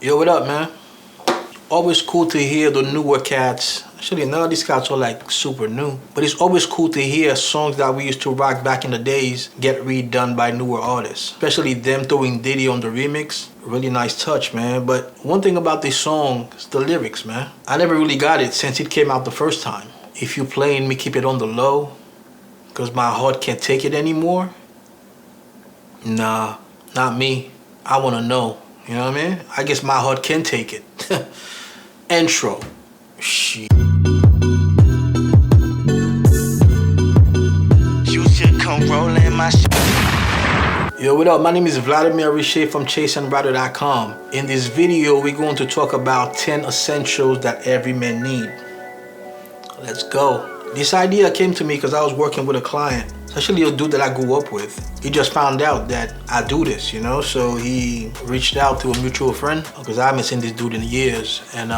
Yo, what up, man? Always cool to hear the newer cats. Actually, none of these cats are like super new. But it's always cool to hear songs that we used to rock back in the days get redone by newer artists. Especially them throwing Diddy on the remix. Really nice touch, man. But one thing about this song is the lyrics, man. I never really got it since it came out the first time. If you playing me, keep it on the low. Cause my heart can't take it anymore. Nah, not me. I wanna know. You know what I mean? I guess my heart can take it. Intro. Shit. You should come rolling my shit. Yo, what up? My name is Vladimir Riché from ChaseandRider.com. In this video, we're going to talk about 10 essentials that every man need. Let's go. This idea came to me because I was working with a client. It's actually a dude that I grew up with. He just found out that I do this, you know? So he reached out to a mutual friend because I haven't seen this dude in years. And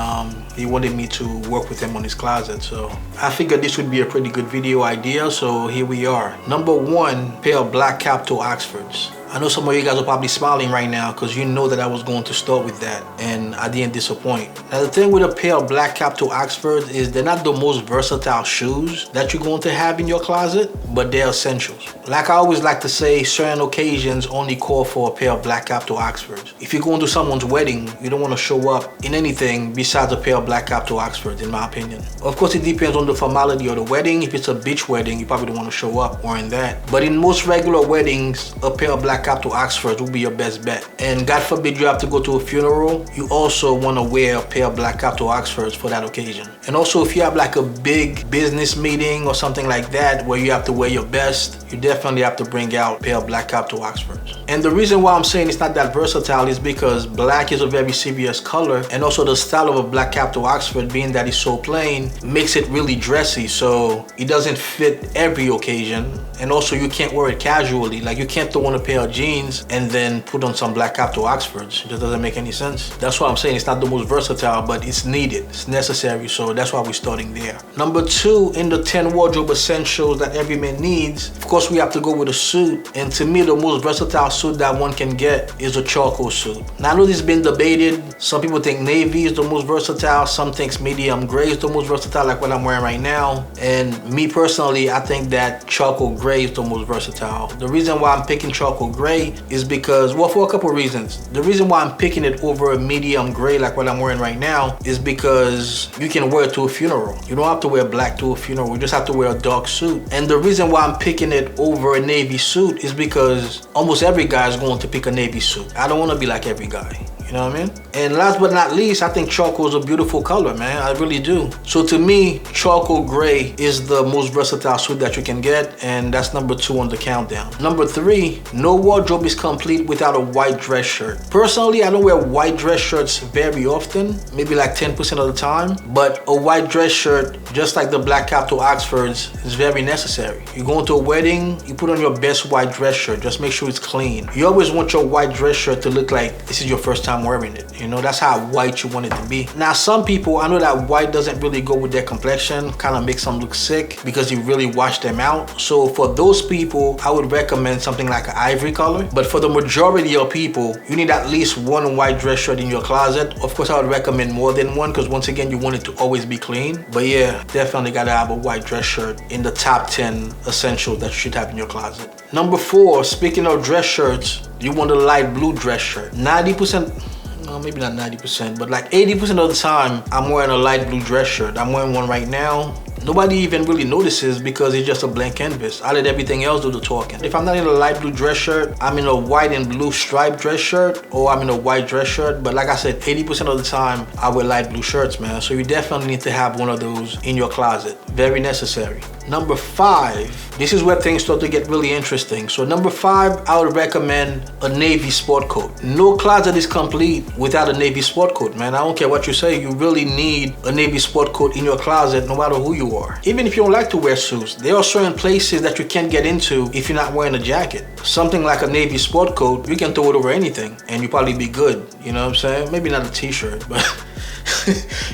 he wanted me to work with him on his closet. So I figured this would be a pretty good video idea. So here we are. Number 1, pair of black capital Oxfords. I know some of you guys are probably smiling right now because you know that I was going to start with that and I didn't disappoint. Now the thing with a pair of black capital Oxfords is they're not the most versatile shoes that you're going to have in your closet, but they're essentials. Like I always like to say, certain occasions only call for a pair of black capital Oxfords. If you're going to someone's wedding, you don't want to show up in anything besides a pair of black capital Oxfords, in my opinion. Of course, it depends on the formality of the wedding. If it's a beach wedding, you probably don't want to show up wearing that. But in most regular weddings, a pair of black capital Oxfords will be your best bet. And God forbid you have to go to a funeral, you also want to wear a pair of black capital Oxfords for that occasion. And also if you have like a big business meeting or something like that where you have to wear your best, you definitely have to bring out a pair of black capital Oxfords. And the reason why I'm saying it's not that versatile is because black is a very serious color, and also the style of a black capital Oxford, being that it's so plain, makes it really dressy, so it doesn't fit every occasion. And also you can't wear it casually. Like you can't throw on a pair of jeans and then put on some black capital Oxfords. It just doesn't make any sense. That's why I'm saying it's not the most versatile, but it's needed, it's necessary, so that's why we're starting there. Number 2, in the 10 wardrobe essentials that every man needs, of course we have to go with a suit. And to me, the most versatile suit that one can get is a charcoal suit. Now I know this has been debated. Some people think navy is the most versatile, some think medium gray is the most versatile, like what I'm wearing right now. And me personally, I think that charcoal gray is the most versatile. The reason why I'm picking charcoal gray is because, well, for a couple reasons. The reason why I'm picking it over a medium gray like what I'm wearing right now is because you can wear it to a funeral. You don't have to wear black to a funeral, you just have to wear a dark suit. And the reason why I'm picking it over a navy suit is because almost every guy is going to pick a navy suit. I don't want to be like every guy. You know what I mean? And last but not least, I think charcoal is a beautiful color, man. I really do. So to me, charcoal gray is the most versatile suit that you can get, and that's number 2 on the countdown. Number 3, no wardrobe is complete without a white dress shirt. Personally, I don't wear white dress shirts very often, maybe like 10% of the time, but a white dress shirt, just like the black capital Oxfords, is very necessary. You go into a wedding, you put on your best white dress shirt, just make sure it's clean. You always want your white dress shirt to look like this is your first time wearing it. You know, that's how white you want it to be. Now, some people, I know that white doesn't really go with their complexion, kind of makes them look sick because you really wash them out. So for those people, I would recommend something like an ivory color. But for the majority of people, you need at least 1 white dress shirt in your closet. Of course, I would recommend more than 1 because once again, you want it to always be clean. But yeah, definitely gotta have a white dress shirt in the top 10 essentials that you should have in your closet. Number 4, speaking of dress shirts, you want a light blue dress shirt. 90%, no, maybe not 90%, but like 80% of the time, I'm wearing a light blue dress shirt. I'm wearing one right now. Nobody even really notices because it's just a blank canvas. I let everything else do the talking. If I'm not in a light blue dress shirt, I'm in a white and blue striped dress shirt, or I'm in a white dress shirt. But like I said, 80% of the time, I wear light blue shirts, man. So you definitely need to have one of those in your closet. Very necessary. Number 5, this is where things start to get really interesting. So number 5, I would recommend a navy sport coat. No closet is complete without a navy sport coat, man. I don't care what you say, you really need a navy sport coat in your closet no matter who you are. Even if you don't like to wear suits, there are certain places that you can't get into if you're not wearing a jacket. Something like a navy sport coat, you can throw it over anything and you probably be good, you know what I'm saying? Maybe not a t-shirt, but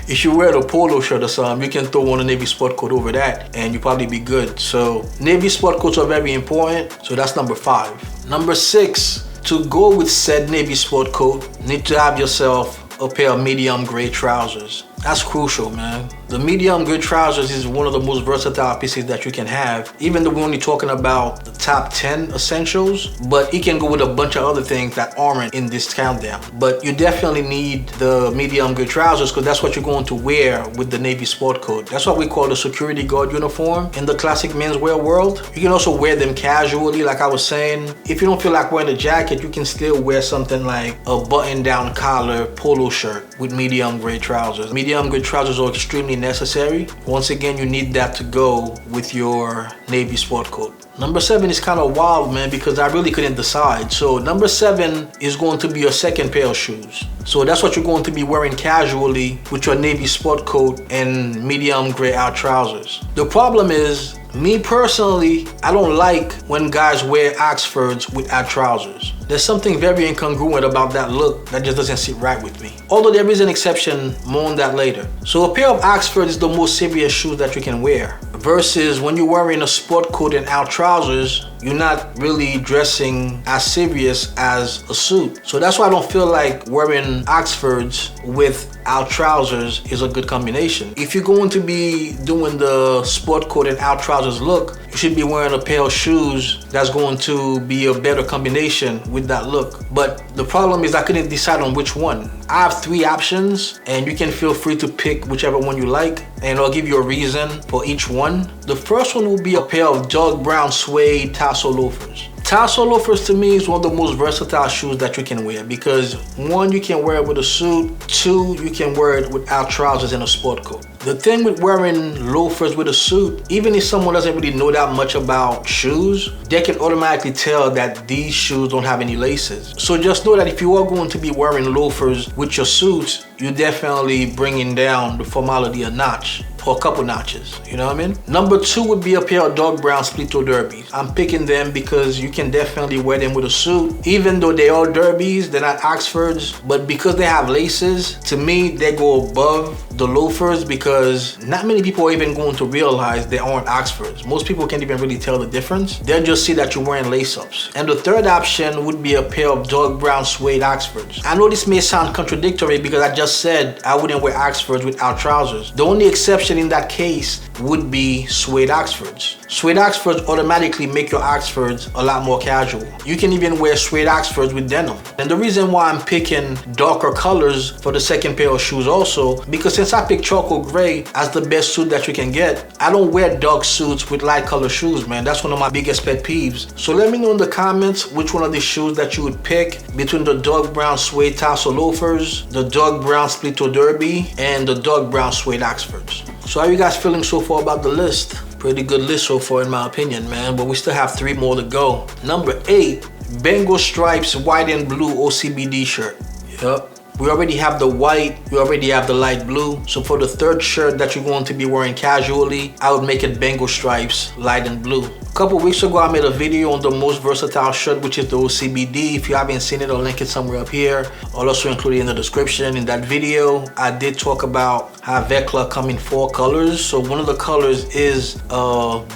if you wear a polo shirt or something, you can throw on a navy sport coat over that and you probably be good. So navy sport coats are very important. So that's number 5. Number 6, to go with said navy sport coat, you need to have yourself a pair of medium gray trousers. That's crucial, man. The medium gray trousers is one of the most versatile pieces that you can have. Even though we're only talking about the top 10 essentials, but it can go with a bunch of other things that aren't in this countdown. But you definitely need the medium gray trousers because that's what you're going to wear with the Navy sport coat. That's what we call the security guard uniform in the classic menswear world. You can also wear them casually, like I was saying. If you don't feel like wearing a jacket, you can still wear something like a button-down collar polo shirt with medium gray trousers. Medium gray trousers are extremely necessary. Once again, you need that to go with your Navy sport coat. Number 7 is kind of wild, man, because I really couldn't decide. So number 7 is going to be your second pair of shoes. So that's what you're going to be wearing casually with your Navy sport coat and medium gray out trousers. The problem is, me personally, I don't like when guys wear Oxfords with out trousers. There's something very incongruent about that look that just doesn't sit right with me. Although there is an exception, more on that later. So a pair of Oxfords is the most serious shoes that you can wear. Versus when you're wearing a sport coat and out trousers, you're not really dressing as serious as a suit. So that's why I don't feel like wearing Oxfords with out trousers is a good combination. If you're going to be doing the sport coat and out trousers look, you should be wearing a pair of shoes that's going to be a better combination with that look. But the problem is I couldn't decide on which one. I have 3 options and you can feel free to pick whichever one you like, and I'll give you a reason for each one. The first one will be a pair of dark brown suede tassel loafers. Tassel loafers to me is one of the most versatile shoes that you can wear because 1, you can wear it with a suit, 2, you can wear it without trousers and a sport coat. The thing with wearing loafers with a suit, even if someone doesn't really know that much about shoes, they can automatically tell that these shoes don't have any laces. So just know that if you are going to be wearing loafers with your suits, you're definitely bringing down the formality a notch or a couple notches, you know what I mean? Number 2 would be a pair of dark brown split-toe derbies. I'm picking them because you can definitely wear them with a suit. Even though they are derbies, they're not Oxfords, but because they have laces, to me, they go above the loafers because not many people are even going to realize they aren't Oxfords. Most people can't even really tell the difference. They'll just see that you're wearing lace-ups. And the third option would be a pair of dark brown suede Oxfords. I know this may sound contradictory because I just said I wouldn't wear Oxfords without trousers. The only exception in that case would be suede Oxfords. Suede Oxfords automatically make your Oxfords a lot more casual. You can even wear suede Oxfords with denim. And the reason why I'm picking darker colors for the second pair of shoes also, because since I picked charcoal gray as the best suit that you can get, I don't wear dark suits with light color shoes, man. That's one of my biggest pet peeves. So let me know in the comments which one of the shoes that you would pick between the dark brown suede tassel loafers, the dark brown split-toe derby, and the dark brown suede Oxfords. So how are you guys feeling so far about the list? Pretty good list so far in my opinion, man, but we still have 3 more to go. Number 8, Bengal Stripes white and blue OCBD shirt. Yup. We already have the white, we already have the light blue. So for the third shirt that you're going to be wearing casually, I would make it Bengal Stripes light and blue. A couple weeks ago, I made a video on the most versatile shirt, which is the OCBD. If you haven't seen it, I'll link it somewhere up here. I'll also include it in the description. In that video, I did talk about how Vecla come in 4 colors. So one of the colors is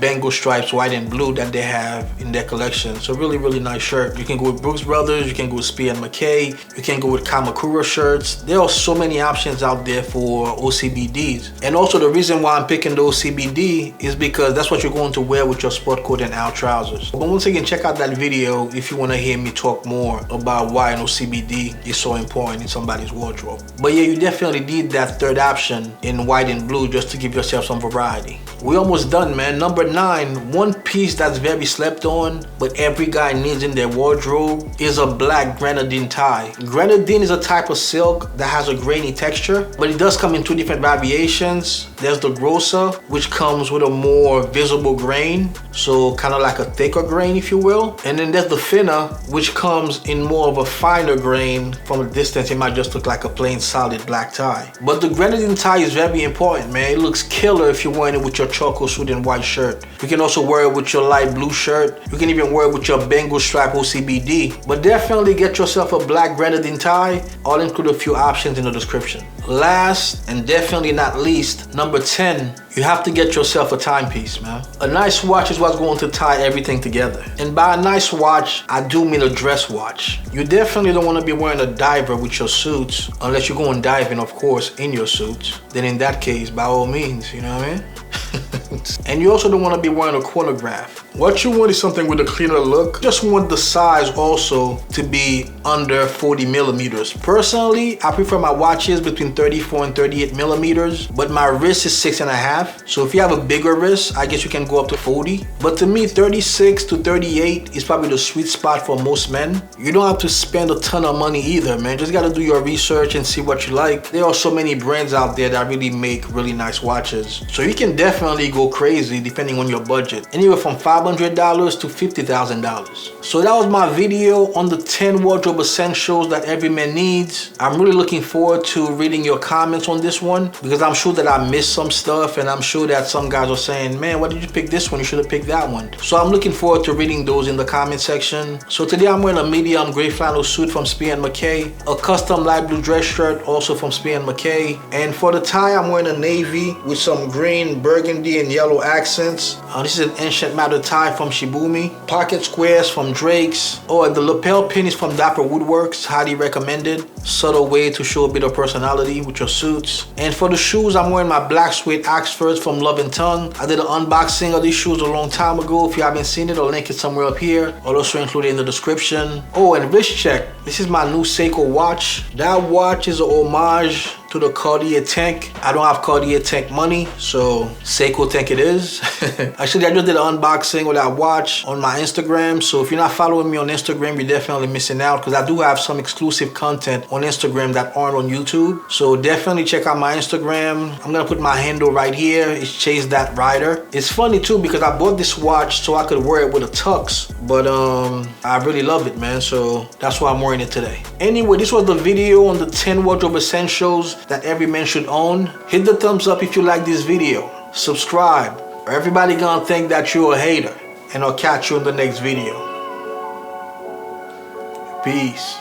Bengal Stripes white and blue that they have in their collection. So really, really nice shirt. You can go with Brooks Brothers, you can go with Spear and McKay, you can go with Kamakura shirts. There are so many options out there for OCBDs. And also the reason why I'm picking the OCBD is because that's what you're going to wear with your sport coat and out trousers. But once again, check out that video if you want to hear me talk more about why an OCBD is so important in somebody's wardrobe. But yeah, you definitely need that third option in white and blue just to give yourself some variety. We're almost done, man. Number 9, one piece that's very slept on, but every guy needs in their wardrobe is a black grenadine tie. Grenadine is a type of silk that has a grainy texture, but it does come in 2 different variations. There's the grosser, which comes with a more visible grain, so kind of like a thicker grain, if you will. And then there's the thinner, which comes in more of a finer grain. From a distance, it might just look like a plain solid black tie. But the grenadine tie is very important, man. It looks killer if you're wearing it with your charcoal suit and white shirt. You can also wear it with your light blue shirt. You can even wear it with your Bengal stripe OCBD. But definitely get yourself a black grenadine tie. I'll include a few options in the description. Last and definitely not least, number 10, you have to get yourself a timepiece, man. A nice watch is what's going to tie everything together. And by a nice watch, I do mean a dress watch. You definitely don't want to be wearing a diver with your suits, unless you're going diving, of course, in your suits. Then in that case, by all means, you know what I mean? And you also don't want to be wearing a chronograph. What you want is something with a cleaner look. Just want the size also to be under 40 millimeters. Personally, I prefer my watches between 34 and 38 millimeters, but my wrist is 6.5. So if you have a bigger wrist, I guess you can go up to 40. But to me, 36 to 38 is probably the sweet spot for most men. You don't have to spend a ton of money either, man. Just got to do your research and see what you like. There are so many brands out there that really make really nice watches. So you can definitely go crazy depending on your budget. Anywhere from $500 to $50,000. So that was my video on the 10 wardrobe essentials that every man needs. I'm really looking forward to reading your comments on this one, because I'm sure that I missed some stuff, and I'm sure that some guys are saying, man, why did you pick this one? You should have picked that one. So I'm looking forward to reading those in the comment section. So today I'm wearing a medium gray flannel suit from Spear & McKay, a custom light blue dress shirt also from Spear & McKay, and for the tie I'm wearing a navy with some green, burgundy, and yellow accents. This is an ancient matter tie from Shibumi. Pocket squares from Drake's. Oh, and the lapel pin is from Dapper Woodworks. Highly recommended. Subtle way to show a bit of personality with your suits. And for the shoes, I'm wearing my black suede Oxfords from Love and Tongue. I did an unboxing of these shoes a long time ago. If you haven't seen it, I'll link it somewhere up here. I'll also include it in the description. Oh, and wrist check. This is my new Seiko watch. That watch is a homage to the Cartier tank. I don't have Cartier tank money, so Seiko tank it is. Actually, I just did an unboxing of that watch on my Instagram. So if you're not following me on Instagram, you're definitely missing out, because I do have some exclusive content on Instagram that aren't on YouTube. So definitely check out my Instagram. I'm gonna put my handle right here. It's Chase That Rider. It's funny too, because I bought this watch so I could wear it with a tux, but I really love it, man. So that's why I'm wearing it today. Anyway, this was the video on the 10 wardrobe essentials that every man should own. Hit the thumbs up if you like this video. Subscribe, or everybody gonna think that you're a hater. And I'll catch you in the next video. Peace.